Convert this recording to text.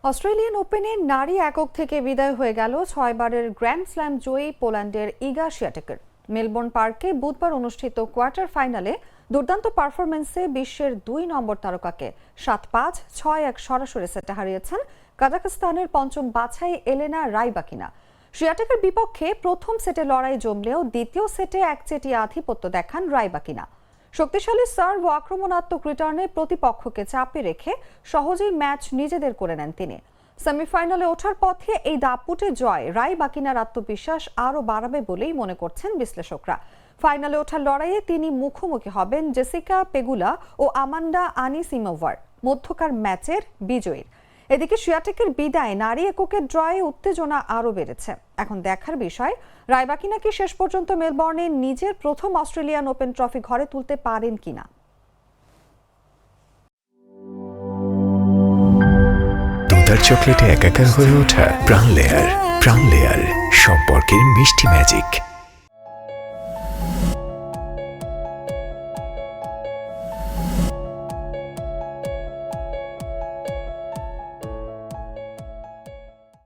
Australian ওপেনে নারী একক থেকে বিদায় হয়ে গেল 6বারের গ্র্যান্ড স্ল্যাম জয়ী পোল্যান্ডের ইগা শিয়াটেকের। মেলবোর্ন পার্কে বুধবার অনুষ্ঠিত কোয়ার্টার ফাইনালে দুর্দান্ত পারফরমেন্সে বিশ্বের 2 নম্বর তারকাকে 7-5, 6-1 সরাসরি সেটে হারিয়েছেন কাজাখস্তানের পঞ্চম বাছাই এলেনা রাইবাকিনা। শিয়াটেকের বিপক্ষে প্রথম সেটে লড়াই জমলেও দ্বিতীয় সেটে একচেটিয়া আধিপত্য দেখান রাইবাকিনা। শক্তিশালী সার্ভ ও আক্রমণাত্মক রিটার্নে প্রতিপক্ষকে চাপে রেখে সহজেই ম্যাচ নিজেদের করে নেন তিনি। সেমিফাইনালে ওঠার পথে এই দাপুটে জয় রাইবাকিনার আত্মবিশ্বাস আরও বাড়াবে বলেই মনে করছেন বিশ্লেষকরা। ফাইনালে ওঠার লড়াইয়ে তিনি মুখোমুখি হবেন জেসিকা পেগুলা ও আমান্ডা আনিসিমোভার, মধ্যকার ম্যাচের বিজয়ীর। এদিকে শিয়াটেকের বিদায় নারী এককের ড্রয়ে উত্তেজনা আরও বেড়েছে। এখন দেখার বিষয়, রাইবাকিনা কি শেষ পর্যন্ত মেলবর্নে নিজের প্রথম অস্ট্রেলিয়ান ওপেন ট্রফি ঘরে তুলতে পারেন কিনা। দুধার চকলেটে একাকার হয়ে ওঠা প্রাণ লেয়ার সম্পর্কের মিষ্টি ম্যাজিক।